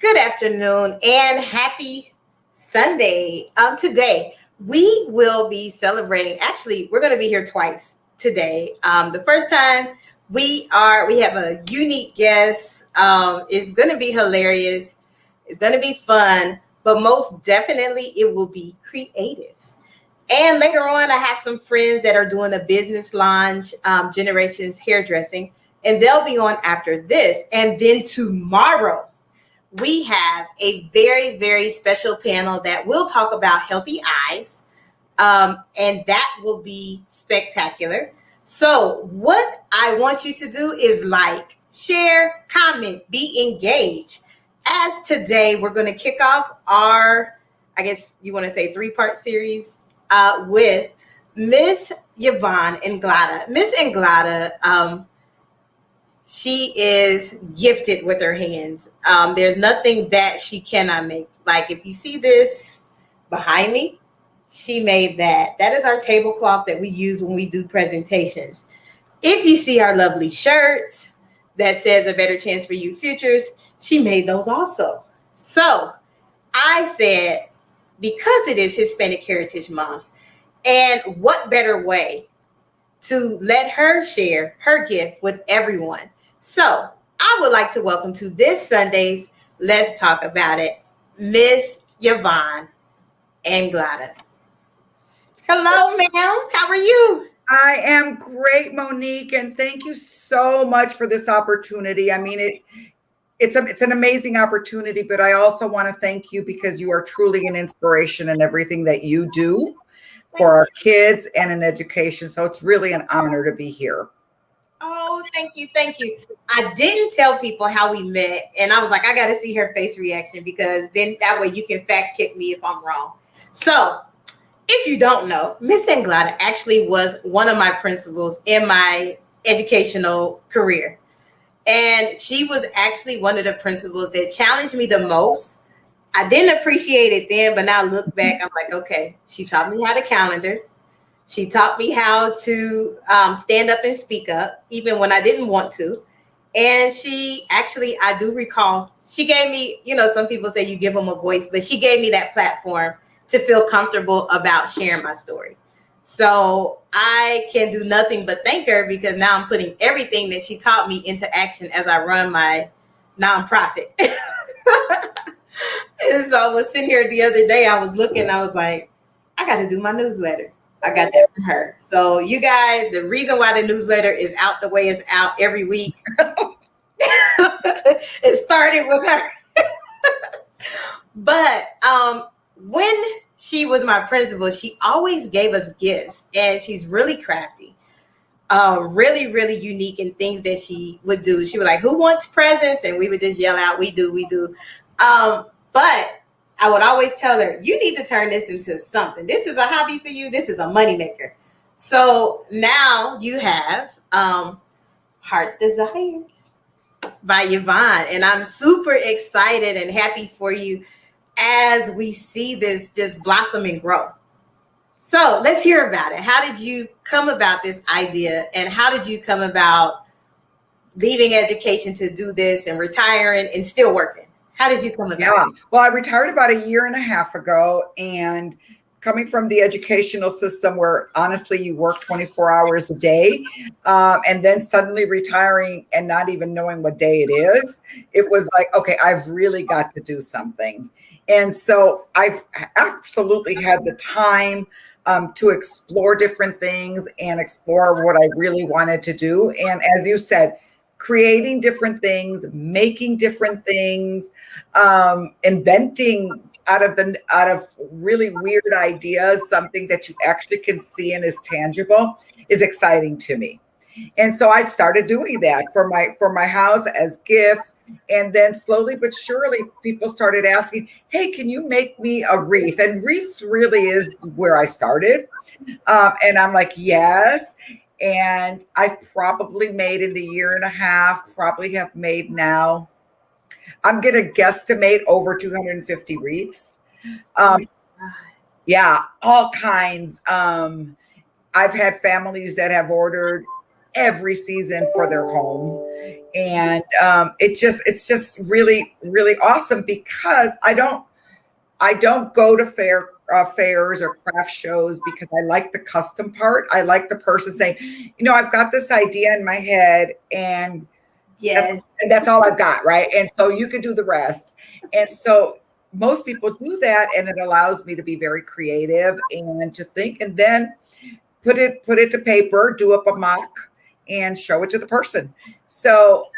Good afternoon and happy Sunday. Today we will be celebrating. Actually, we're going to be here twice today. The first time we have a unique guest. It's going to be hilarious. It's going to be fun, but most definitely it will be creative. And later on, I have some friends that are doing a business launch, Generations Hairdressing, and they'll be on after this. And then tomorrow, we have a very, very special panel that will talk about healthy eyes, and that will be spectacular. So, what I want you to do is like, share, comment, be engaged. As today, we're going to kick off our, I guess you want to say, three-part series with Miss Yvonne Anglada. Miss Anglada, she is gifted with her hands. There's nothing that she cannot make. Like if you see this behind me, she made that. That is our tablecloth that we use when we do presentations. If you see our lovely shirts that says a better chance for you futures, she made those also. So I said, because it is Hispanic Heritage Month, and what better way to let her share her gift with everyone. So I would like to welcome to this Sunday's Let's Talk About It, Miss Yvonne Anglada. Hello, ma'am. How are you? I am great, Monique, and thank you so much for this opportunity. I mean, it's an amazing opportunity, but I also want to thank you because you are truly an inspiration in everything that you do for our kids and in education. So it's really an honor to be here. Oh, thank you. Thank you. I didn't tell people how we met, and I was like, I got to see her face reaction because then that way you can fact check me if I'm wrong. So if you don't know, Miss Anglada actually was one of my principals in my educational career. And she was actually one of the principals that challenged me the most. I didn't appreciate it then, but now look back, I'm like, okay, she taught me how to calendar. She taught me how to stand up and speak up, even when I didn't want to. And she actually, I do recall, she gave me, some people say you give them a voice, but she gave me that platform to feel comfortable about sharing my story. So I can do nothing but thank her because now I'm putting everything that she taught me into action as I run my nonprofit. And so I was sitting here the other day, I was looking, I was like, I got to do my newsletter. I got that from her. So you guys, the reason why the newsletter is out the way it's out every week, it started with her. But when she was my principal, she always gave us gifts, and she's really crafty, really, really unique in things that she would do. She was like, who wants presents? And we would just yell out, we do. But I would always tell her, you need to turn this into something. This is a hobby for you. This is a moneymaker. So now you have Heart's Desires by Yvonne. And I'm super excited and happy for you as we see this just blossom and grow. So let's hear about it. How did you come about this idea? And how did you come about leaving education to do this and retiring and still working? How did you come about it? Well, I retired about a year and a half ago, and coming from the educational system where honestly you work 24 hours a day, and then suddenly retiring and not even knowing what day it is, it was like, okay, I've really got to do something. And so I've absolutely had the time to explore different things and explore what I really wanted to do. And as you said, creating different things, making different things, inventing out of really weird ideas, something that you actually can see and is tangible is exciting to me. And so I started doing that for my house as gifts. And then slowly but surely, people started asking, hey, can you make me a wreath? And wreath really is where I started. And I'm like, yes. And I've probably made in a year and a half, probably have made now, I'm going to guesstimate over 250 wreaths. Yeah, all kinds. I've had families that have ordered every season for their home. And it's just really, really awesome because I don't go to fairs or craft shows because I like the custom part. I like the person saying, I've got this idea in my head, and Yes. that's all I've got, right? And so you can do the rest. And so most people do that, and it allows me to be very creative and to think, and then put it to paper, do up a mock, and show it to the person. So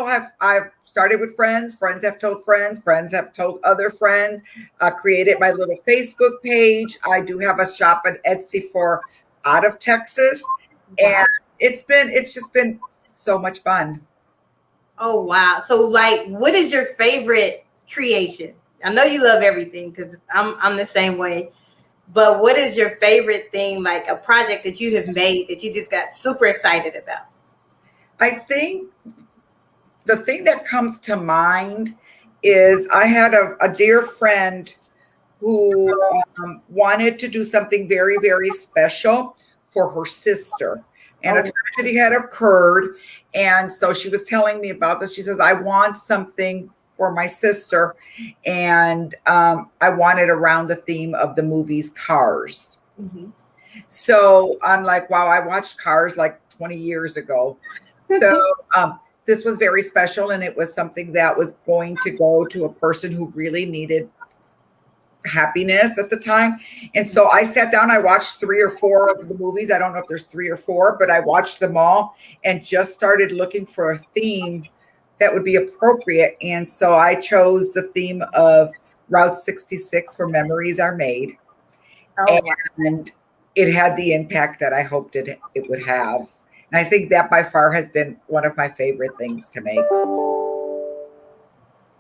I've started with friends have told friends have told other friends, created my little Facebook page. I do have a shop at Etsy for out of Texas. Wow. And it's just been so much fun. Oh, wow. So like, what is your favorite creation? I know you love everything because I'm the same way. But what is your favorite thing, like a project that you have made that you just got super excited about? I think the thing that comes to mind is I had a dear friend who wanted to do something very, very special for her sister. And a tragedy had occurred. And so she was telling me about this. She says, I want something for my sister. And I want it around the theme of the movies Cars. Mm-hmm. So I'm like, wow, I watched Cars like 20 years ago. So this was very special, and it was something that was going to go to a person who really needed happiness at the time. And so I sat down, I watched 3 or 4 of the movies. I don't know if there's 3 or 4, but I watched them all and just started looking for a theme that would be appropriate. And so I chose the theme of Route 66, where memories are made. Oh, and it had the impact that I hoped it would have. And I think that by far has been one of my favorite things to make.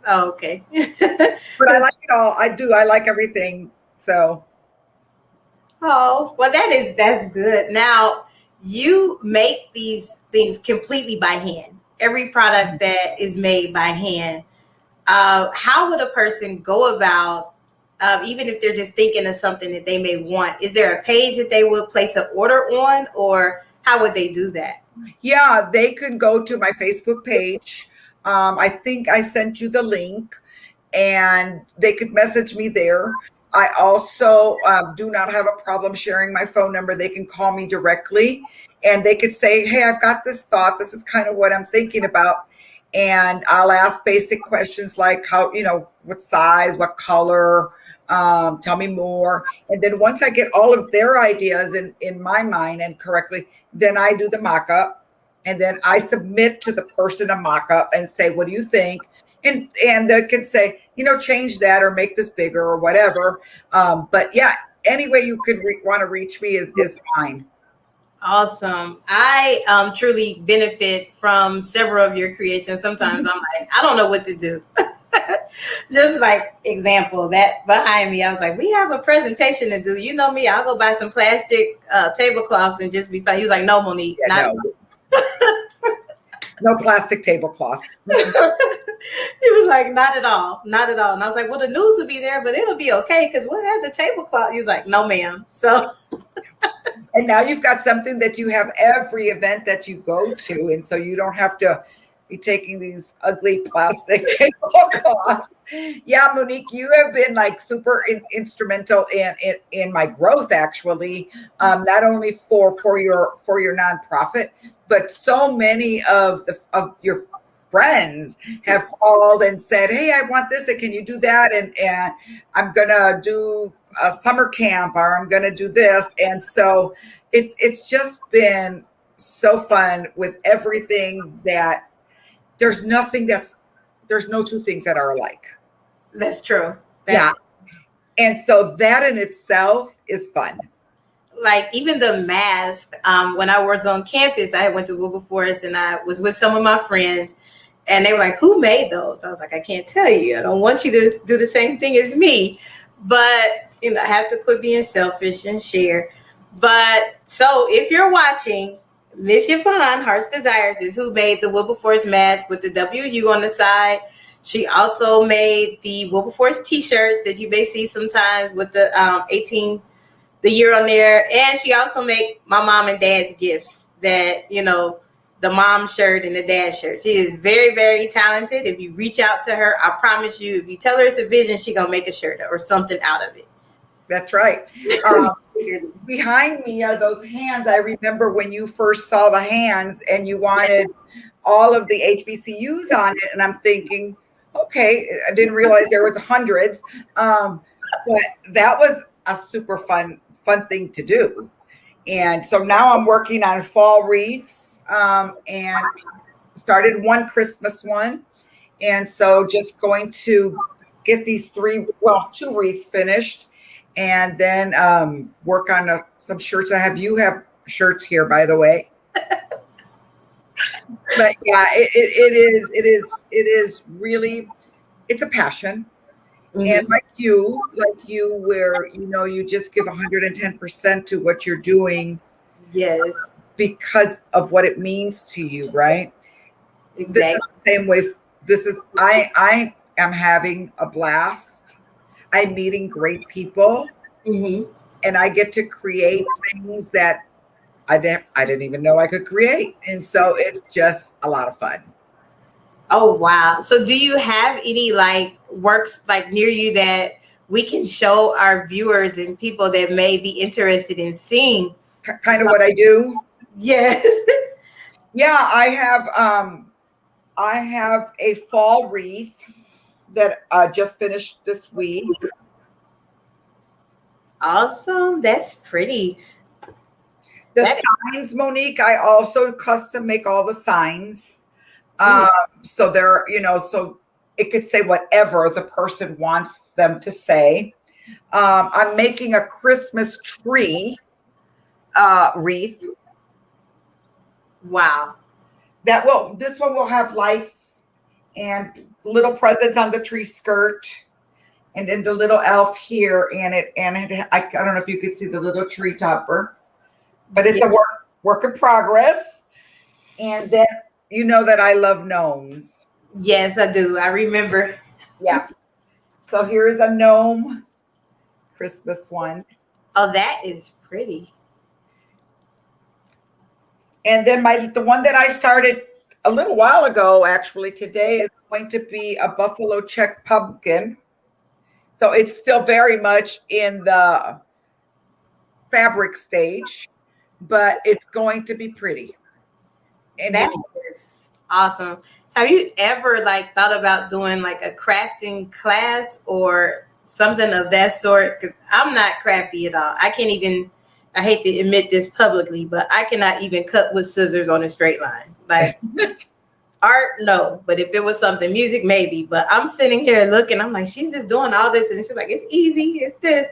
Oh, okay. But I like it all. I do. I like everything. So. Oh, well, that's good. Now, you make these things completely by hand. Every product that is made by hand. How would a person go about, even if they're just thinking of something that they may want? Is there a page that they would place an order on, or how would they do that? Yeah, they can go to my Facebook page. I think I sent you the link, and they could message me there. I also do not have a problem sharing my phone number. They can call me directly, and they could say, hey, I've got this thought. This is kind of what I'm thinking about. And I'll ask basic questions like how, what size, what color, tell me more. And then once I get all of their ideas in my mind and correctly, then I do the mock-up, and then I submit to the person a mock-up and say, what do you think? And they can say, change that or make this bigger or whatever. But yeah, any way you could want to reach me is fine. Awesome. I truly benefit from several of your creations. Sometimes I'm like, I don't know what to do. Just like example, that behind me, I was like, we have a presentation to do. You know me, I'll go buy some plastic tablecloths and just be fine. He was like, no, Monique, Yeah, no plastic tablecloths. He was like, not at all, not at all. And I was like, well, the news will be there, but it'll be okay because we'll have the tablecloth. He was like, no, ma'am. So. And now you've got something that you have every event that you go to. And so you don't have to be taking these ugly plastic tablecloths. Yeah, Monique, you have been like super instrumental in my growth, actually, not only for your nonprofit, but so many of your friends have called and said, hey, I want this, and can you do that? And I'm gonna do a summer camp, or I'm gonna do this. And so it's just been so fun with everything that there's no 2 things that are alike. That's true. Yeah. And so that in itself is fun. Like even the mask, when I was on campus, I went to Wilberforce and I was with some of my friends, and they were like, who made those? I was like, I can't tell you. I don't want you to do the same thing as me. But, I have to quit being selfish and share. But so if you're watching, Miss Yvonne, Heart's Desires, is who made the Wilberforce mask with the WU on the side. She also made the Wilberforce t-shirts that you may see sometimes with the 18, the year on there. And she also made my mom and dad's gifts that, the mom shirt and the dad shirt. She is very, very talented. If you reach out to her, I promise you, if you tell her it's a vision, she gonna make a shirt or something out of it. That's right. Behind me are those hands. I remember when you first saw the hands and you wanted all of the HBCUs on it. And I'm thinking, okay, I didn't realize there was hundreds. But that was a super fun thing to do. And so now I'm working on fall wreaths and started one Christmas one. And so just going to get these two wreaths finished and then work on some shirts. You have shirts here, by the way. But yeah, it is really, it's a passion. Mm-hmm. And like you, where, you just give 110% to what you're doing. Yes. Because of what it means to you, right? Exactly. This is the same way. I am having a blast. I'm meeting great people. Mm-hmm. And I get to create things that I didn't even know I could create. And so it's just a lot of fun. Oh, wow. So do you have any works near you that we can show our viewers and people that may be interested in seeing? Kind of what I do? Yes. Yeah, I have a fall wreath that I just finished this week. Awesome. That's pretty. Signs, Monique, I also custom make all the signs. So they're, so it could say whatever the person wants them to say. I'm making a Christmas tree wreath. Wow. This one will have lights and little presents on the tree skirt. And then the little elf here, I don't know if you can see the little tree topper, but it's a work in progress. And then you know that I love gnomes. Yes, I do. I remember. Yeah. So here's a gnome Christmas one. Oh, that is pretty. And then the one that I started a little while ago, actually today, is going to be a buffalo check pumpkin. So it's still very much in the fabric stage, but it's going to be pretty. And that is awesome. Have you ever thought about doing a crafting class or something of that sort? Because I'm not crafty at all. I hate to admit this publicly, but I cannot even cut with scissors on a straight line. Art, no. But if it was something, music, maybe. But I'm sitting here looking, I'm like, she's just doing all this. And she's like, it's easy. It's this.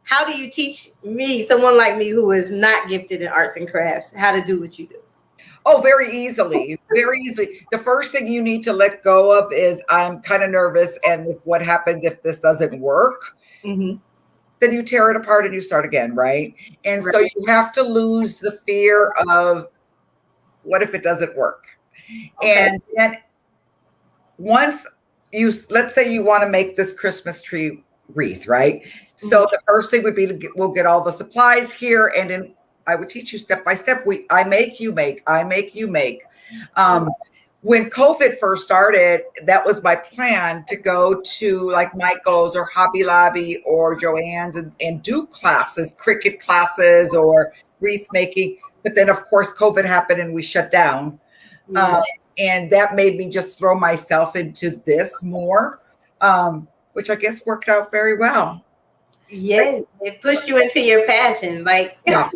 How do you teach me, someone like me who is not gifted in arts and crafts, how to do what you do? Oh, very easily. Very easily. The first thing you need to let go of is I'm kind of nervous. And what happens if this doesn't work? Mm-hmm. Then you tear it apart and you start again, right? And so you have to lose the fear of what if it doesn't work? Okay. And then once let's say you want to make this Christmas tree wreath, right? Mm-hmm. So the first thing would be we'll get all the supplies here, and then I would teach you step by step. I make, you make. When COVID first started, that was my plan, to go to Michael's or Hobby Lobby or Joann's and do classes, Cricut classes or wreath making. But then, of course, COVID happened and we shut down. Mm-hmm. And that made me just throw myself into this more, which I guess worked out very well. Yes, it pushed you into your passion. Yeah.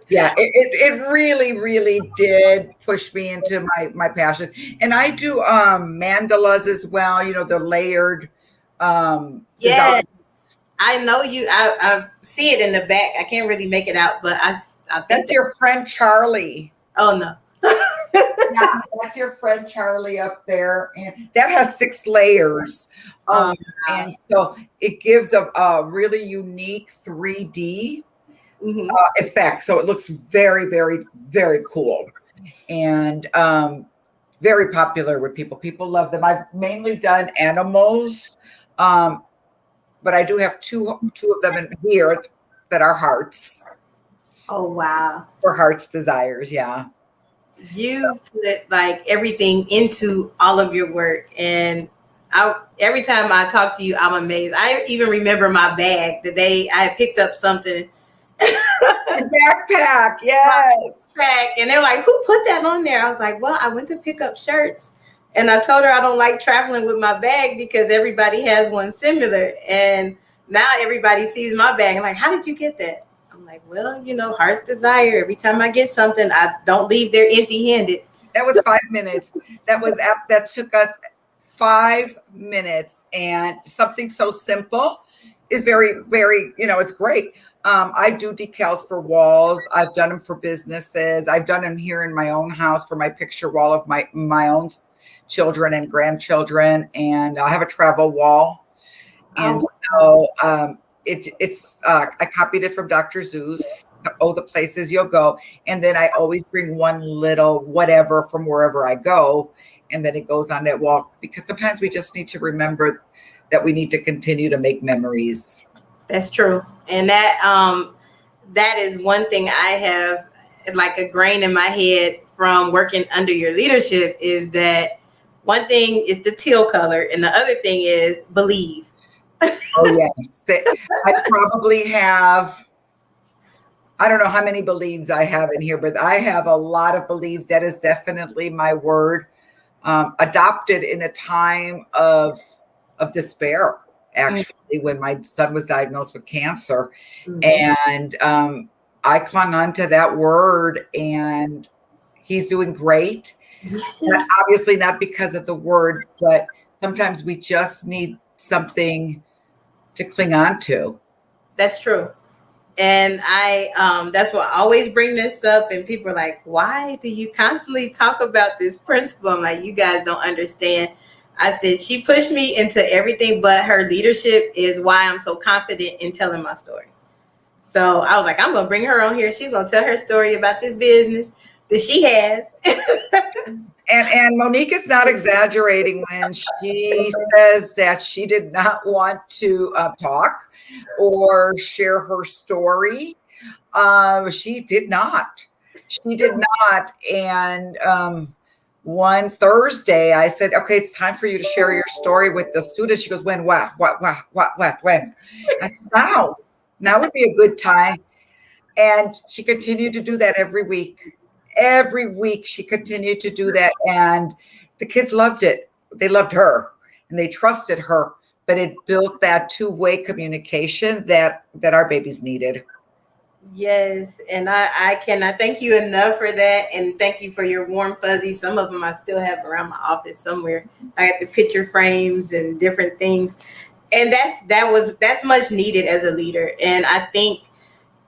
Yeah, it really, really did push me into my passion. And I do mandalas as well, the layered yes design. I know you. I see it in the back. I can't really make it out, but I think that's your friend Charlie. Oh no. Yeah, that's your friend Charlie up there, and that has 6 layers. Wow. And so it gives a really unique 3D effect. So it looks very, very, very cool, and very popular with people. People love them. I've mainly done animals, but I do have two of them in here that are hearts. Oh, wow. For Heart's Desires. Yeah. You put like everything into all of your work, and every time I talk to you, I'm amazed. I even remember my bag the day I had picked up something. Backpack. Yes. Bag, and they're like, "Who put that on there?" I was like, "Well, I went to pick up shirts, and I told her I don't like traveling with my bag because everybody has one similar, and now everybody sees my bag and like, how did you get that?" I'm like, "Well, Heart's Desire. Every time I get something, I don't leave there empty-handed." That was 5 minutes. That took us 5 minutes, and something so simple is very, very, it's great. I do decals for walls. I've done them for businesses. I've done them here in my own house for my picture wall of my own children and grandchildren, and I have a travel wall. And so I copied it from Dr. Zeus. Oh, the places you'll go. And then I always bring one little whatever from wherever I go. And then it goes on that wall, because sometimes we just need to remember that we need to continue to make memories. That's true. And that is one thing I have like a grain in my head from working under your leadership, is that one thing is the teal color and the other thing is believe. Oh, yes. I probably have, I don't know how many believes I have in here, but I have a lot of believes. That is definitely my word. Adopted in a time of despair, actually, when my son was diagnosed with cancer. And I clung on to that word, and he's doing great. Obviously not because of the word, but sometimes we just need something to cling on to. That's true. And that's why I always bring this up, and people are like, "Why do you constantly talk about this principle?" I'm like, "You guys don't understand." I said, "She pushed me into everything, but her leadership is why I'm so confident in telling my story." So I was like, "I'm going to bring her on here. She's going to tell her story about this business that she has." And Monique is not exaggerating when she says that she did not want to talk or share her story. She did not. She did not. And one Thursday, I said, "Okay, it's time for you to share your story with the students." She goes, "When? What? When?" I said, "Now. Now would be a good time." And she continued to do that every week. Every week she continued to do that, and the kids loved it. They loved her and they trusted her, but it built that two-way communication that our babies needed. Yes, and I cannot thank you enough for that, and thank you for your warm fuzzies. Some of them I still have around my office somewhere. I got the picture frames and different things, and that's much needed as a leader. And I think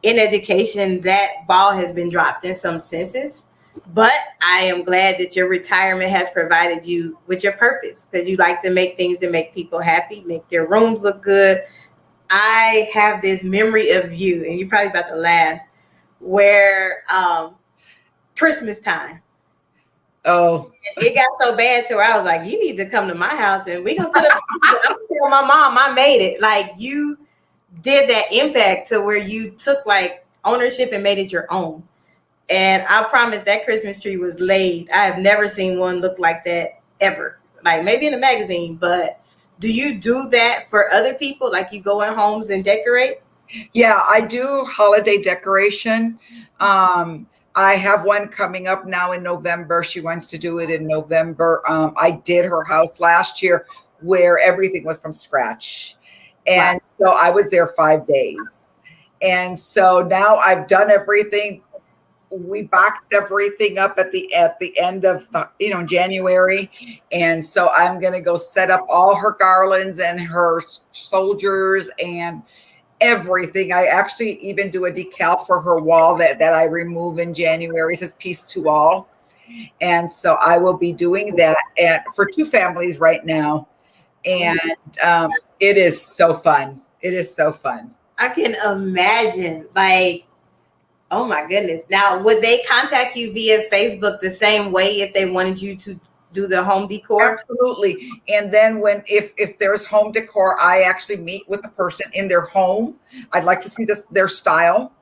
in education that ball has been dropped in some senses. But I am glad that your retirement has provided you with your purpose, because you like to make things that make people happy, make their rooms look good. I have this memory of you, and you're probably about to laugh, where Christmas time. Oh, It got so bad to where I was like, "You need to come to my house, and we're gonna put up." I'm gonna tell my mom I made it. Like, you did that impact to where you took like ownership and made it your own. And I promise that Christmas tree was laid. I have never seen one look like that ever. Like, maybe in a magazine, but do you do that for other people? Like, you go in homes and decorate? yeah, I do holiday decoration. I have one coming up now in November. She wants to do it in November. I did her house last year where everything was from scratch. And so I was there 5 days. And so now I've done everything. We boxed everything up at the end of January. And so I'm going to go set up all her garlands and her soldiers and everything. I actually even do a decal for her wall that I remove in January. It says "Peace to All." And so I will be doing that for 2 families right now. And it is so fun. It is so fun. I can imagine. Like, oh my goodness. Now, would they contact you via Facebook the same way if they wanted you to do the home decor? Absolutely. And then if there's home decor, I actually meet with the person in their home. I'd like to see their style.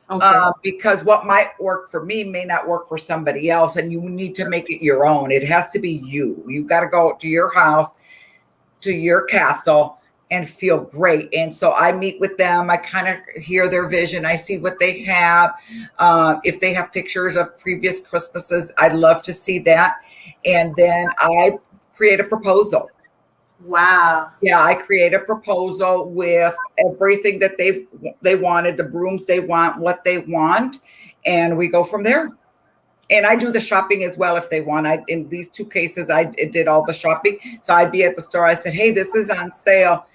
Okay. Because what might work for me may not work for somebody else, and you need to make it your own. It has to be you. You got to go to your house, to your castle, and feel great. And so I meet with them. I kind of hear their vision. I see what they have. If they have pictures of previous Christmases, I'd love to see that. And then I create a proposal. Wow. Yeah, I create a proposal with everything that they wanted, the brooms they want, what they want, and we go from there. And I do the shopping as well if they want. In these two cases, I did all the shopping. So I'd be at the store. I said, "Hey, this is on sale.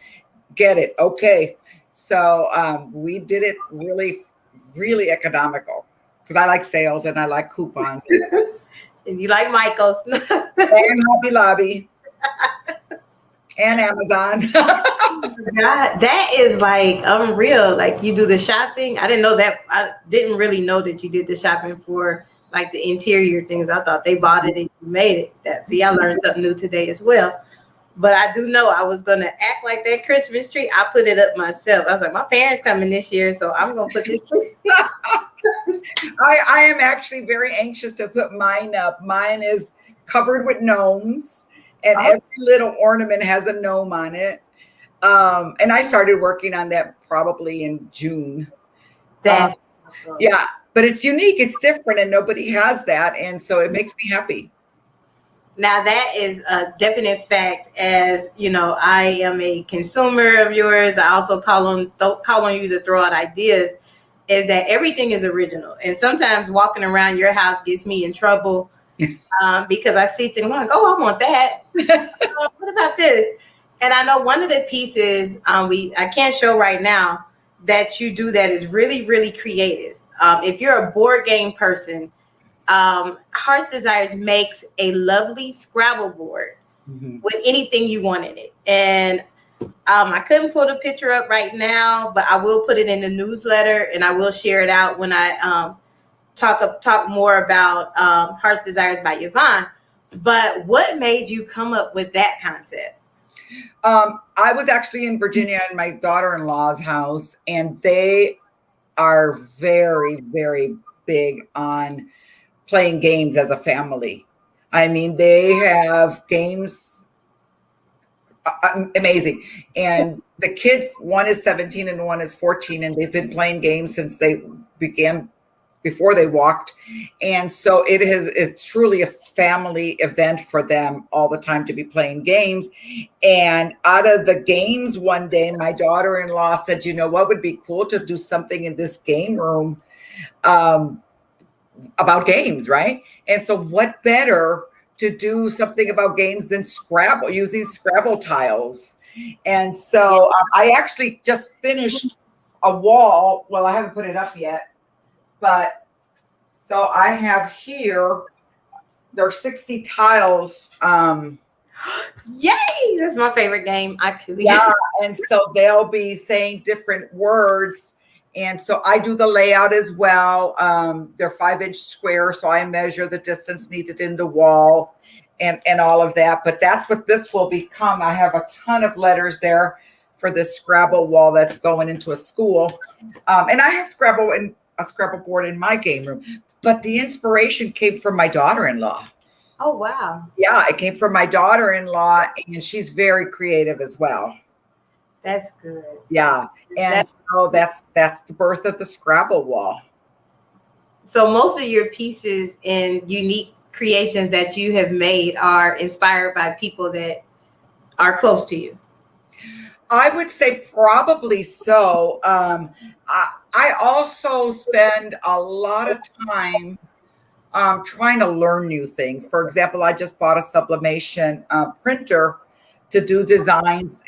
Get it." Okay. So we did it really, really economical because I like sales and I like coupons. And you like Michael's. And Hobby Lobby. And Amazon. God, that is like unreal. Like you do the shopping. I didn't know that. I didn't really know that you did the shopping for like the interior things. I thought they bought it and you made it. See, I learned something new today as well. But I do know I was gonna act like that Christmas tree. I put it up myself. I was like, my parents coming this year, so I'm gonna put this tree. I am actually very anxious to put mine up. Mine is covered with gnomes. And every little ornament has a gnome on it. And I started working on that probably in June. That's awesome. Yeah, but it's unique. It's different and nobody has that. And so it makes me happy. Now that is a definite fact. As you know, I am a consumer of yours. I also call on you to throw out ideas. Is that everything is original. And sometimes walking around your house gets me in trouble. Because I see things like, oh, I want that. What about this? And I know one of the pieces I can't show right now that you do that is really, really creative. If you're a board game person, Heart's Desires makes a lovely Scrabble board with anything you want in it. And I couldn't pull the picture up right now, but I will put it in the newsletter and I will share it out when I talk more about Heart's Desires by Yvonne. But what made you come up with that concept? I was actually in Virginia in my daughter-in-law's house, and they are very, very big on playing games as a family. I mean, they have games amazing. And the kids, one is 17 and one is 14, and they've been playing games since they began before they walked. And so it's truly a family event for them all the time to be playing games. And out of the games one day, my daughter-in-law said, you know what would be cool to do something in this game room about games, right? And so what better to do something about games than Scrabble, using Scrabble tiles. And so I actually just finished a wall. Well, I haven't put it up yet. But so I have here, there are 60 tiles. Yay! That's my favorite game, actually. Yeah. And so they'll be saying different words. And so I do the layout as well. They're 5-inch squares. So I measure the distance needed in the wall and all of that. But that's what this will become. I have a ton of letters there for this Scrabble wall that's going into a school. And I have Scrabble and a Scrabble board in my game room, but the inspiration came from my daughter-in-law. Oh, wow. Yeah, it came from my daughter-in-law, and she's very creative as well. That's good. Yeah, and so that's the birth of the Scrabble wall. So most of your pieces and unique creations that you have made are inspired by people that are close to you. I would say probably so. I also spend a lot of time trying to learn new things. For example, I just bought a sublimation printer to do designs,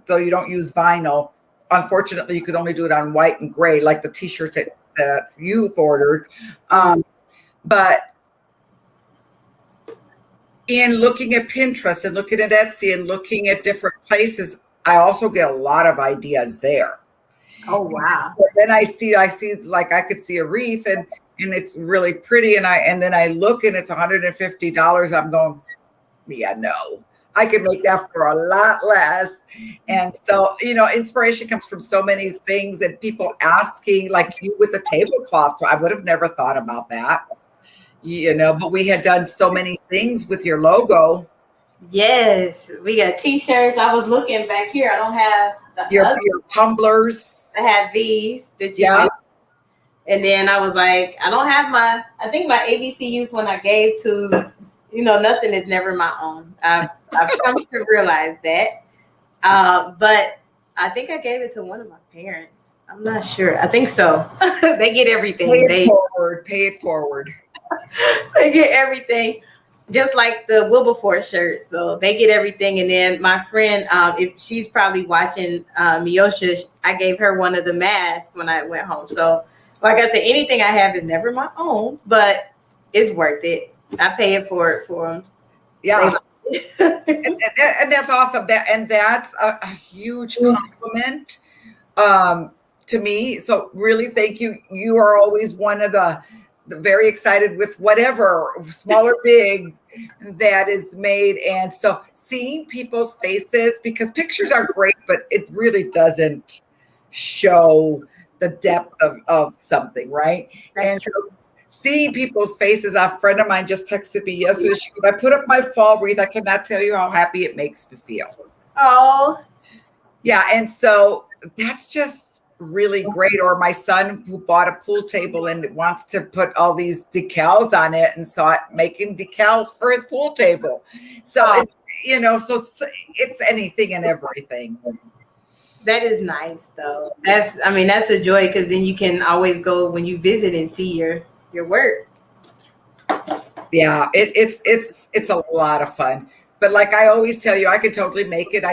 though you don't use vinyl. Unfortunately, you could only do it on white and gray, like the t-shirts that you've ordered. But in looking at Pinterest and looking at Etsy and looking at different places, I also get a lot of ideas there. Oh, wow. And then I see like I could see a wreath and it's really pretty. And then I look and it's $150. I'm going, yeah, no, I could make that for a lot less. And so, inspiration comes from so many things, and people asking, like you with the tablecloth. I would have never thought about that, but we had done so many things with your logo, Yes, we got t-shirts. I was looking back here. I don't have the your other. tumblers. I have these that you Yeah. mentioned. And then I was like, I don't have I think my ABC youth when I gave to, nothing is never my own. I've come to realize that. But I think I gave it to one of my parents. I'm not sure. I think so. They get everything. Pay it forward. They get everything. Just like the Wilberforce shirt. So they get everything. And then my friend, if she's probably watching Miosha, I gave her one of the masks when I went home. So like I said, anything I have is never my own, but it's worth it. I pay it for them. Yeah. and that's awesome. That's a huge compliment to me. So really, thank you. You are always one of the very excited with whatever, small or big, that is made. And so seeing people's faces, because pictures are great, but it really doesn't show the depth of something, right? That's true. So seeing people's faces, a friend of mine just texted me yesterday. She goes, I put up my fall wreath. I cannot tell you how happy it makes me feel. Oh. Yeah. And so that's just really great. Or my son who bought a pool table and wants to put all these decals on it, and saw it making decals for his pool table. So it's anything and everything. That is nice though. That's a joy, because then you can always go when you visit and see your work. Yeah, it's a lot of fun. But like I always tell you, I could totally make it.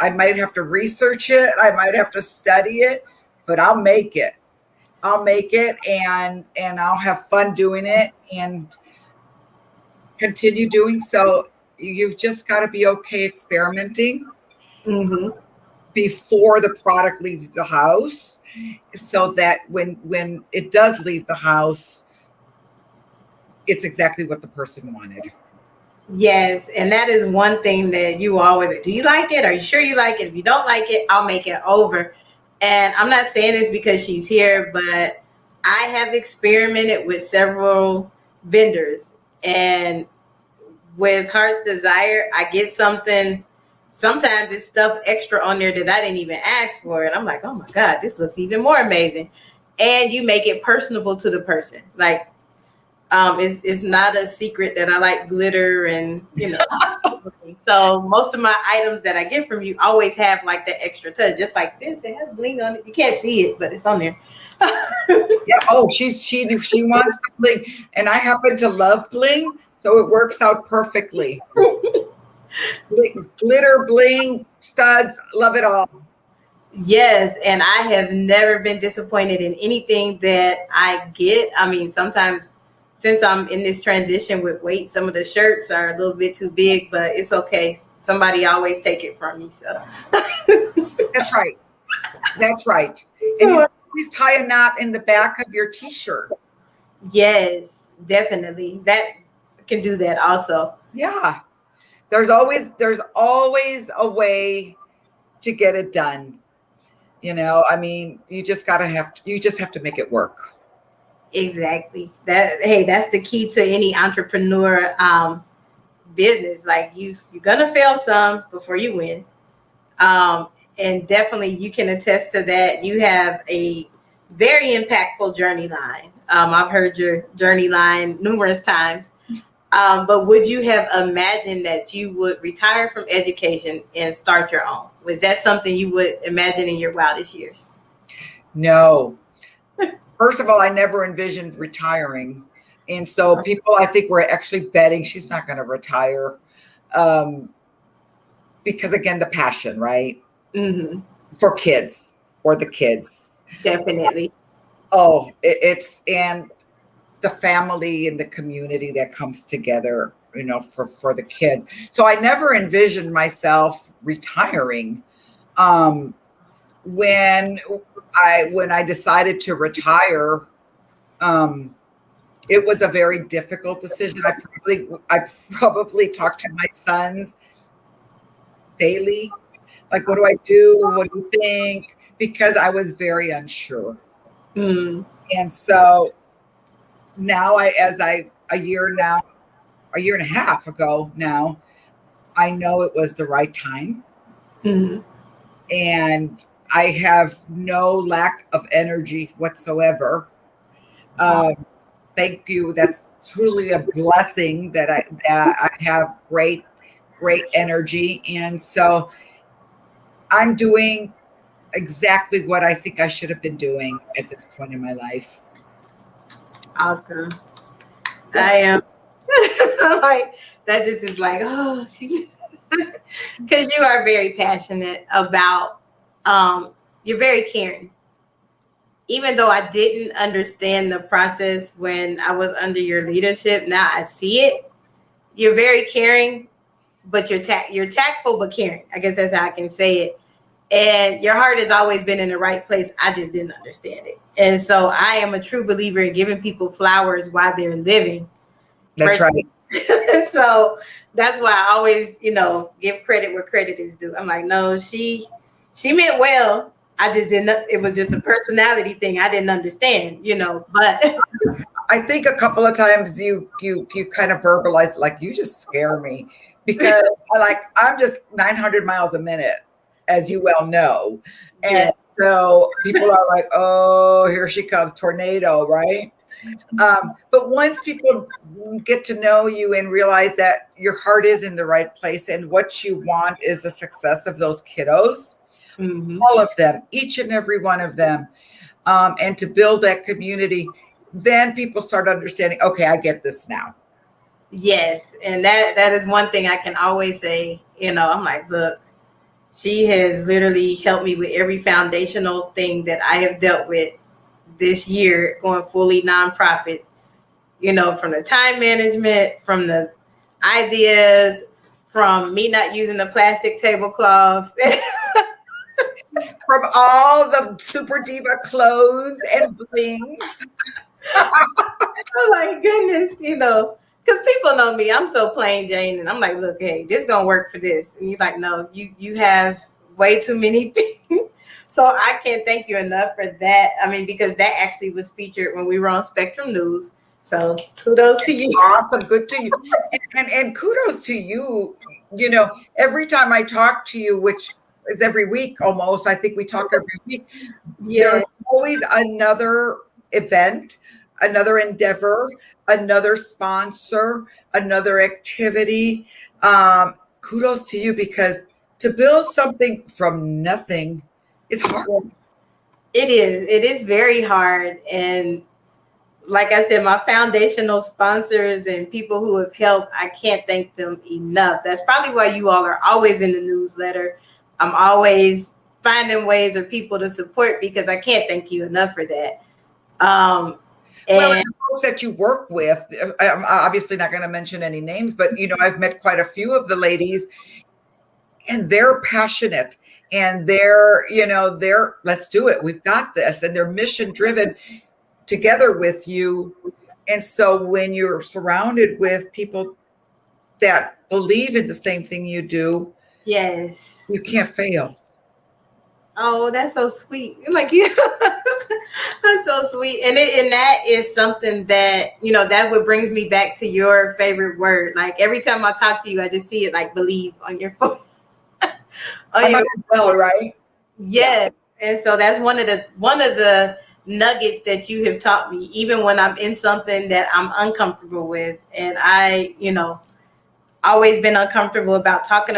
I might have to research it. I might have to study it, but I'll make it. And I'll have fun doing it and continue doing so. You've just got to be okay experimenting. Mm-hmm. Before the product leaves the house, so that when it does leave the house, it's exactly what the person wanted. Yes, and that is one thing that you always, do you like it? Are you sure you like it? If you don't like it, I'll make it over. And I'm not saying this because she's here, but I have experimented with several vendors, and with Heart's Desire, I get something. Sometimes it's stuff extra on there that I didn't even ask for. And I'm like, oh my God, this looks even more amazing. And you make it personable to the person. Like, it's not a secret that I like glitter and, So most of my items that I get from you always have like that extra touch. Just like this, it has bling on it. You can't see it, but it's on there. Yeah. Oh, she wants bling. And I happen to love bling. So it works out perfectly. Glitter, bling, studs, love it all. Yes, and I have never been disappointed in anything that I get. Sometimes since I'm in this transition with weight, some of the shirts are a little bit too big, but it's okay. Somebody always take it from me. So That's right. And you always tie a knot in the back of your t-shirt. Yes, definitely. That can do that also. Yeah. There's always a way to get it done. You just have to make it work. Exactly. That's the key to any entrepreneur business. Like you're gonna fail some before you win. And definitely you can attest to that. You have a very impactful journey line. I've heard your journey line numerous times. But would you have imagined that you would retire from education and start your own? Was that something you would imagine in your wildest years? No. First of all, I never envisioned retiring. And so people, I think, were actually betting she's not going to retire. Because again, the passion, right? Mm-hmm. For the kids. Definitely. Oh, it's and the family and the community that comes together, for the kids. So I never envisioned myself retiring. When I decided to retire, it was a very difficult decision. I probably talked to my sons daily. Like, what do I do? What do you think? Because I was very unsure. Mm. And so now a year and a half ago now, I know it was the right time. Mm. And I have no lack of energy whatsoever. Thank you. That's truly a blessing that I have great energy. And so I'm doing exactly what I think I should have been doing at this point in my life. Awesome. Yeah. I am like that. Just is like, oh, she, because you are very passionate about. You're very caring. Even though I didn't understand the process when I was under your leadership, now I see it. You're very caring, but you're tactful but caring. I guess that's how I can say it. And your heart has always been in the right place. I just didn't understand it. And so I am a true believer in giving people flowers while they're living. That's right. So that's why I always, give credit where credit is due. I'm like, no, she meant well. I just didn't. It was just a personality thing. I didn't understand, But I think a couple of times you kind of verbalized like you just scare me because I'm just 900 miles a minute, as you well know, and yeah, so people are like, oh, here she comes, tornado, right? But once people get to know you and realize that your heart is in the right place and what you want is the success of those kiddos, all of them, each and every one of them, and to build that community, then people start understanding, okay, I get this now. yes, and that is one thing I can always say. I'm like, look, she has literally helped me with every foundational thing that I have dealt with this year, going fully nonprofit. From the time management, from the ideas, from me not using the plastic tablecloth. From all the super diva clothes and bling. Oh my goodness, because people know me. I'm so plain Jane, and I'm like, look, hey, this gonna work for this, and you're like, no, you have way too many things. So I can't thank you enough for that. I mean, because that actually was featured when we were on Spectrum News. So kudos to you. Awesome, good to you, and kudos to you. Every time I talk to you, which is every week almost, I think we talk every week. Yeah. There's always another event, another endeavor, another sponsor, another activity. Kudos to you, because to build something from nothing is hard. It is. It is very hard. And like I said, my foundational sponsors and people who have helped, I can't thank them enough. That's probably why you all are always in the newsletter. I'm always finding ways of people to support, because I can't thank you enough for that. And the folks that you work with, I'm obviously not going to mention any names, but I've met quite a few of the ladies, and they're passionate, and they're let's do it. We've got this, and they're mission driven together with you. And so when you're surrounded with people that believe in the same thing you do, yes, you can't fail. Oh, that's so sweet. Like, yeah, that's so sweet. And that is something that, that what brings me back to your favorite word. Like every time I talk to you, I just see it like believe on your phone. Right? Yeah. And so that's one of the nuggets that you have taught me, even when I'm in something that I'm uncomfortable with. And I, always been uncomfortable about talking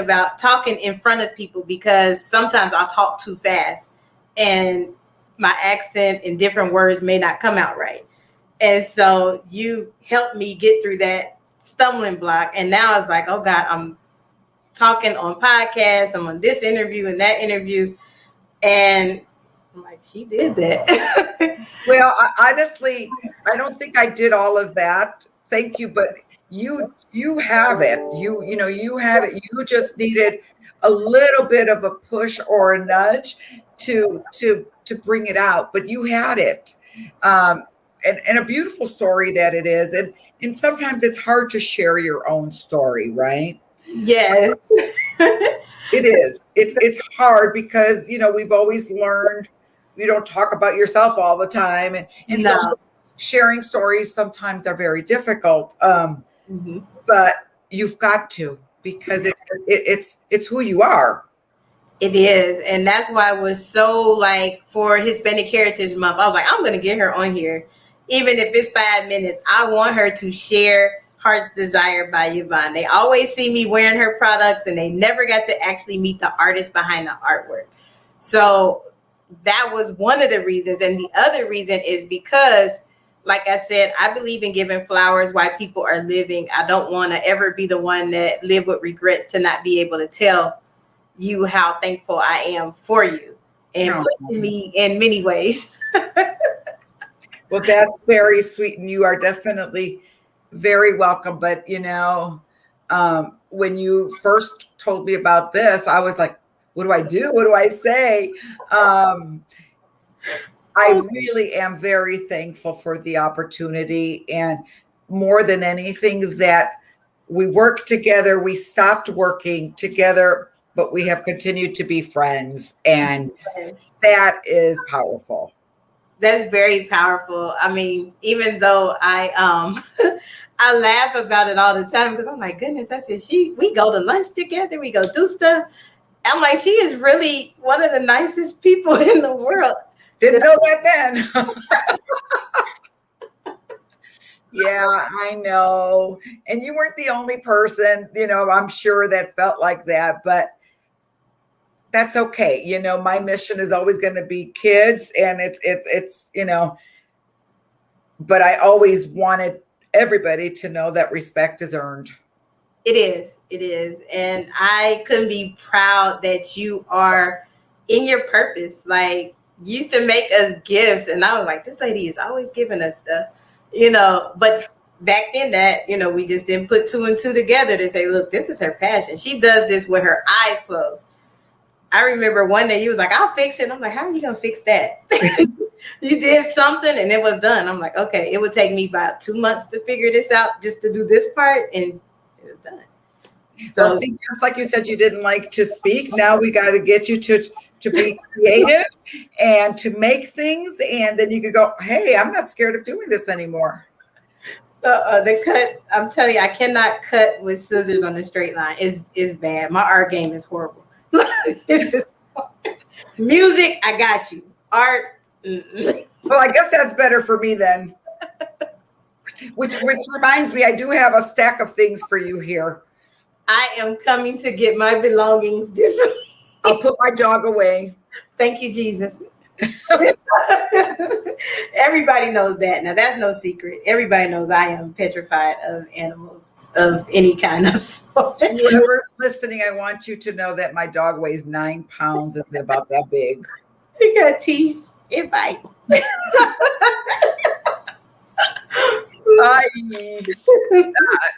in front of people, because sometimes I talk too fast and my accent and different words may not come out right. And so you helped me get through that stumbling block. And now it's like, oh God, I'm talking on podcasts, I'm on this interview and that interview. And I'm like, she did that. Well, honestly, I don't think I did all of that. Thank you, but you have it. You have it. You just needed a little bit of a push or a nudge to bring it out, but you had it. And a beautiful story that it is. And sometimes it's hard to share your own story, right? Yes. It is. It's hard because, we've always learned you don't talk about yourself all the time. And so No. sharing stories sometimes are very difficult. Mm-hmm. But you've got to, because it's who you are. It is. And that's why it was so like for Hispanic Heritage Month, I was like, I'm going to get her on here. Even if it's 5 minutes, I want her to share Heart's Desire by Yvonne. They always see me wearing her products and they never got to actually meet the artist behind the artwork. So that was one of the reasons. And the other reason is because, like I said, I believe in giving flowers while people are living. I don't want to ever be the one that live with regrets to not be able to tell you how thankful I am for you and pushing me in many ways. Well, that's very sweet, and you are definitely very welcome. But when you first told me about this, I was like, "What do I do? What do I say?" I really am very thankful for the opportunity, and more than anything, that we worked together. We stopped working together, but we have continued to be friends, and that is powerful. That's very powerful. I mean, even though I I laugh about it all the time because I'm like, goodness, I said we go to lunch together, we go do stuff. I'm like, she is really one of the nicest people in the world. Didn't know that then. Yeah, I know. And you weren't the only person, I'm sure that felt like that, but that's okay. My mission is always going to be kids, and it's, but I always wanted everybody to know that respect is earned. It is. It is. And I couldn't be proud that you are in your purpose. Like, you used to make us gifts, and I was like, this lady is always giving us stuff, but back then that, we just didn't put two and two together to say, look, this is her passion. She does this with her eyes closed. I remember one day you was like, I'll fix it. I'm like, how are you going to fix that? You did something and it was done. I'm like, okay, it would take me about 2 months to figure this out just to do this part, and it was done. So, well, see, just like you said, you didn't like to speak. Now we got to get you to be creative and to make things, and then you could go, hey, I'm not scared of doing this anymore. The cut, I'm telling you, I cannot cut with scissors on the straight line. Is bad. My art game is horrible. Music, I got you. Art, well, I guess that's better for me then. Which reminds me, I do have a stack of things for you here. I am coming to get my belongings this week. I'll put my dog away. Thank you, Jesus. Everybody knows that. Now, that's no secret. Everybody knows I am petrified of animals of any kind of sort. Whoever's listening, I want you to know that my dog weighs 9 pounds. It's about that big. It got teeth. It bites.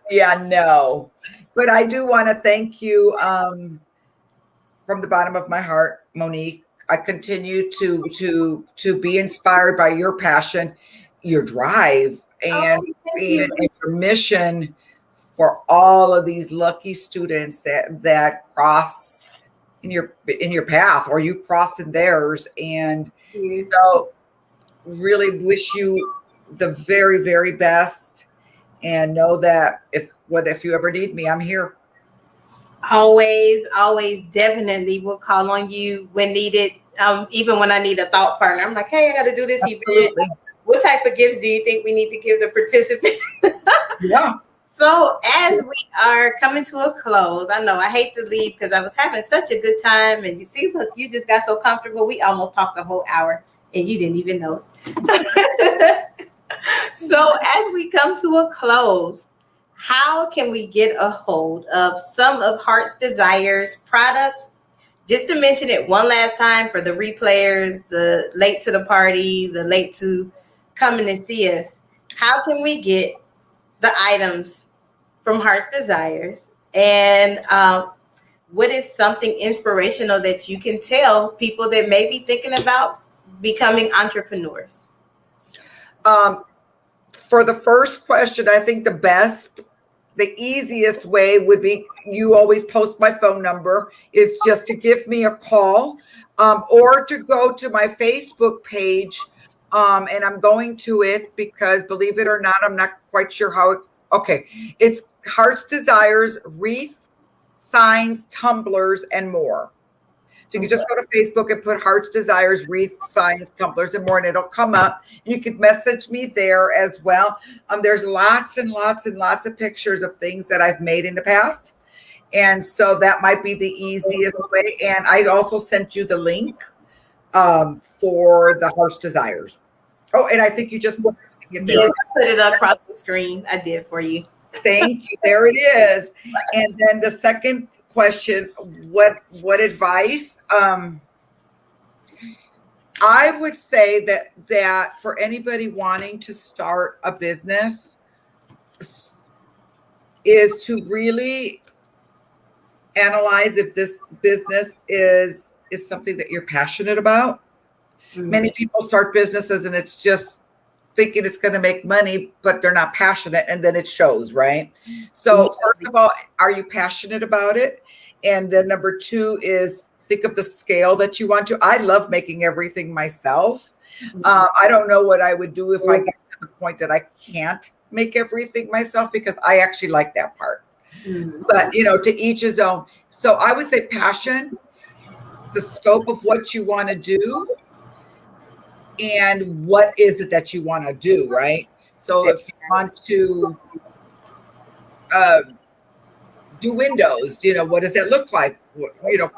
Yeah, no. But I do want to thank you from the bottom of my heart, Monique. I continue to be inspired by your passion, your drive, and your mission for all of these lucky students that cross in your path, or you cross in theirs. And so really wish you the very, very best, and know that if you ever need me, I'm here. Always, definitely will call on you when needed. Even when I need a thought partner, I'm like, hey, I got to do this event. What type of gifts do you think we need to give the participants? Yeah. So as we are coming to a close, I know I hate to leave because I was having such a good time, and you see, look, you just got so comfortable. We almost talked the whole hour, and you didn't even know it. So as we come to a close, how can we get a hold of some of Heart's Desire's products? Just to mention it one last time for the replayers, the late to the party, the late to coming to see us. How can we get the items from Heart's Desires? And what is something inspirational that you can tell people that may be thinking about becoming entrepreneurs? For the first question, I think the best the easiest way would be, you always post my phone number, is just to give me a call, or to go to my Facebook page. And I'm going to it because, believe it or not, I'm not quite sure how it, okay. It's Hearts Desires, wreath, signs, tumblers, and more. So you can just go to Facebook and put Hearts Desires, wreath, signs, tumblers, and more, and it'll come up. You can message me there as well. There's lots and lots and lots of pictures of things that I've made in the past. And so that might be the easiest way. And I also sent you the link for the Hearts Desires. Oh, and I think you just put it there. Yes, I put it across the screen. I did for you. Thank you. There it is. And then the second question, what advice? I would say that for anybody wanting to start a business is to really analyze if this business is something that you're passionate about. Mm-hmm. Many people start businesses and it's just thinking it's going to make money, but they're not passionate, and then it shows, right? So first of all, are you passionate about it? And then number two is think of the scale that you want to. I love making everything myself. I don't know what I would do if I get to the point that I can't make everything myself, because I actually like that part. But, to each his own. So I would say passion, the scope of what you want to do, and what is it that you want to do, right? So if you want to do windows, what does that look like?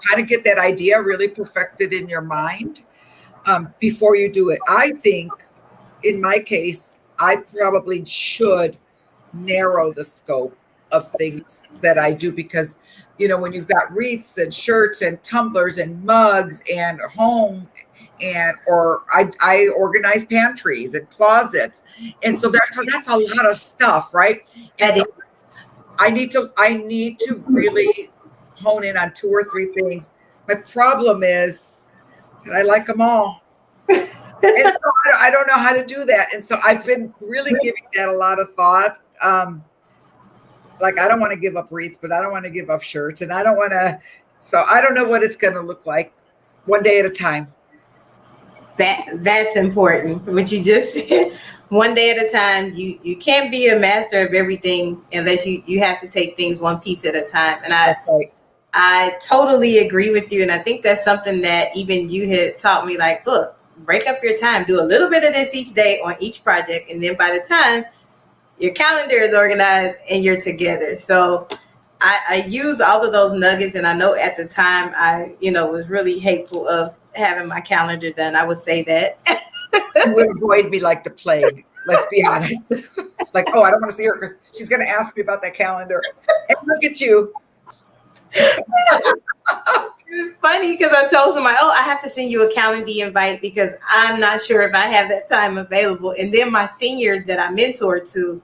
Kind of get that idea really perfected in your mind before you do it. I think in my case, I probably should narrow the scope of things that I do, because, when you've got wreaths and shirts and tumblers and mugs and home, or I organize pantries and closets. And so that's a lot of stuff, right? And so I need to really hone in on 2 or 3 things. My problem is that I like them all. And so I don't know how to do that. And so I've been really giving that a lot of thought. Like, I don't want to give up wreaths, but I don't want to give up shirts, and I don't want to. So I don't know what it's going to look like, one day at a time. That's important. What you just said, one day at a time. You can't be a master of everything unless you have to take things one piece at a time. And I totally agree with you. And I think that's something that even you had taught me, like, look, break up your time, do a little bit of this each day on each project. And then by the time your calendar is organized and you're together. So I use all of those nuggets. And I know at the time I, was really hateful of having my calendar done. I would say that. You would avoid me like the plague. Let's be honest. Like, oh, I don't want to see her because she's going to ask me about that calendar. And look at you. It's funny because I told somebody, I have to send you a calendar invite because I'm not sure if I have that time available. And then my seniors that I mentored to,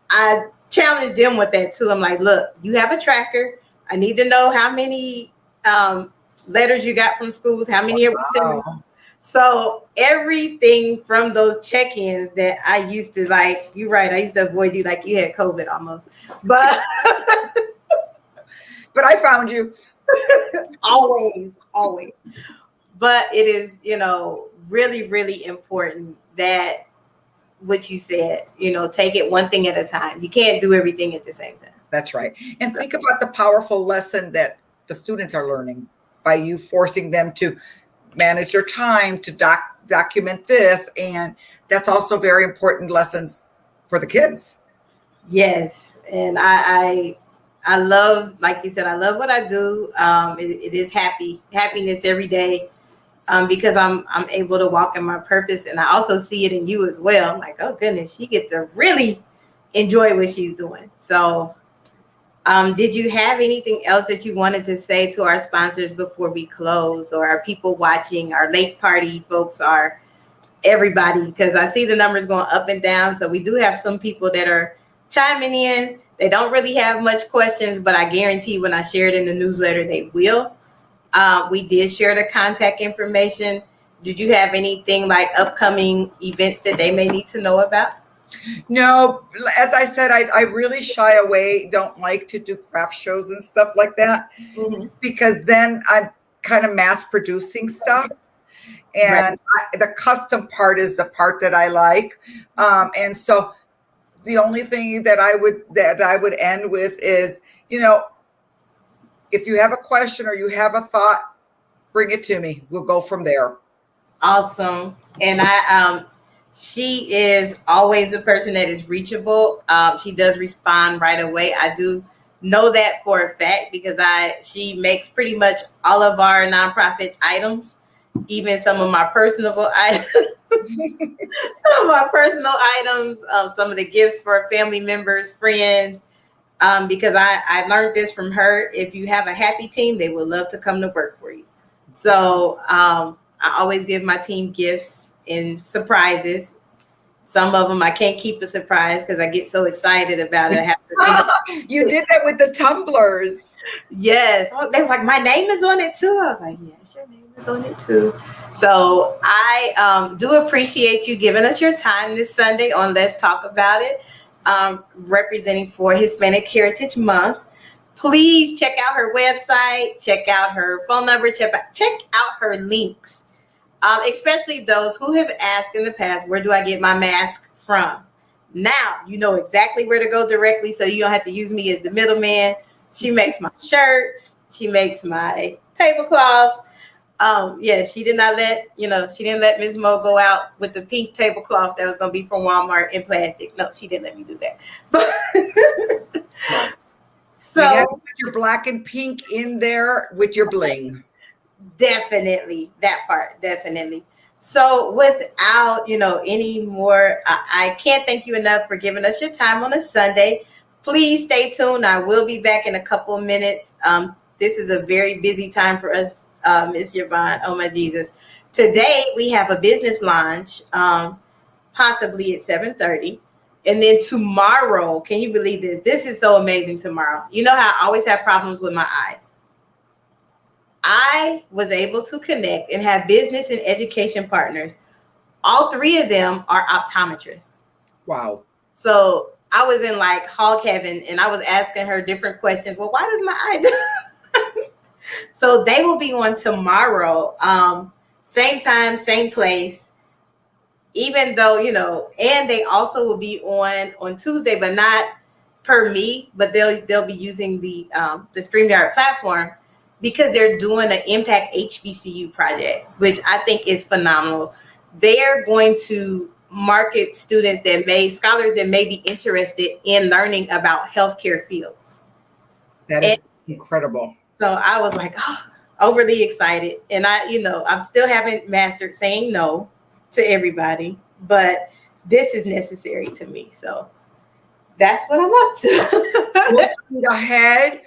I challenged them with that too. I'm like, look, you have a tracker. I need to know how many letters you got from schools, how many are we sending. So everything from those check-ins that I used to, like, you're right, I used to avoid you like you had COVID almost. But but I found you. always. But it is, really, really important that what you said, take it one thing at a time. You can't do everything at the same time. That's right. And think about the powerful lesson that the students are learning by you forcing them to manage their time, to document this. And that's also very important lessons for the kids. Yes. And I love, like you said, I love what I do. It is happiness every day, because I'm able to walk in my purpose. And I also see it in you as well. I'm like, oh goodness, she gets to really enjoy what she's doing. So did you have anything else that you wanted to say to our sponsors before we close, or our people watching, our late party folks, our everybody? Because I see the numbers going up and down. So we do have some people that are chiming in. They don't really have much questions, but I guarantee when I share it in the newsletter, they will. We did share the contact information. Did you have anything like upcoming events that they may need to know about? No, as I said, I really shy away, don't like to do craft shows and stuff like that, Mhm. because then I'm kind of mass producing stuff. Right. And the custom part is the part that I like. And so the only thing that I would end with is, if you have a question or you have a thought, bring it to me. We'll go from there. Awesome. And she is always a person that is reachable. She does respond right away. I do know that for a fact because she makes pretty much all of our nonprofit items, even some of my personal items. Some of my personal items, some of the gifts for family members, friends, because I learned this from her. If you have a happy team, they will love to come to work for you. So I always give my team gifts and surprises. Some of them I can't keep a surprise because I get so excited about it. I have to think. You did that with the tumblers. Yes. Oh, they was like, my name is on it too. I was like, yes, your name is on it too. So I do appreciate you giving us your time this Sunday on Let's Talk About It, representing for Hispanic Heritage Month. Please check out her website, check out her phone number, check out her links, especially those who have asked in the past, where do I get my mask from? Now you know exactly where to go directly, so you don't have to use me as the middleman. She makes my shirts. She makes my tablecloths. Yeah, she did not let, she didn't let Ms. Mo go out with the pink tablecloth that was going to be from Walmart in plastic. No, she didn't let me do that. But You have to so put your black and pink in there with your bling. definitely that part, definitely. So without, any more, I can't thank you enough for giving us your time on a Sunday. Please stay tuned. I will be back in a couple of minutes. This is a very busy time for us, Miss Yvonne. Oh my Jesus. Today we have a business launch, possibly at 7:30. And then tomorrow, can you believe this? This is so amazing tomorrow. You know how I always have problems with my eyes. I was able to connect and have business and education partners. All three of them are optometrists. Wow. So I was in like hog heaven and I was asking her different questions. Well, why does my eye? So they will be on tomorrow, same time, same place. Even though, and they also will be on Tuesday, but not per me, but they'll be using the StreamYard platform because they're doing an Impact HBCU project, which I think is phenomenal. They're going to market scholars that may be interested in learning about healthcare fields. That is incredible. So I was like, oh, overly excited. And I still haven't mastered saying no to everybody, but this is necessary to me. So that's what I'm up to. We'll speed ahead.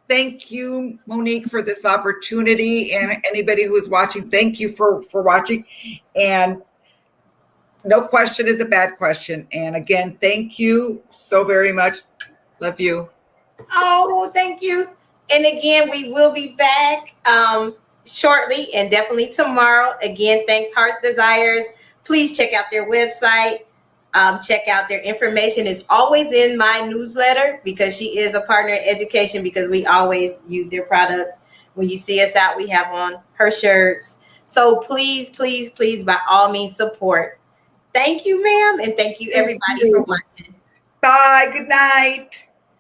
Thank you, Monique, for this opportunity. And anybody who is watching, thank you for watching. And no question is a bad question. And again, thank you so very much. Love you. Oh, thank you. And again, we will be back shortly and definitely tomorrow. Again, thanks, Hearts Desires. Please check out their website. Check out their information. Is always in my newsletter because she is a partner in education because we always use their products. When you see us out, we have on her shirts. So please, please, please, by all means, support. Thank you, ma'am. And thank you, everybody, for watching. Bye. Good night.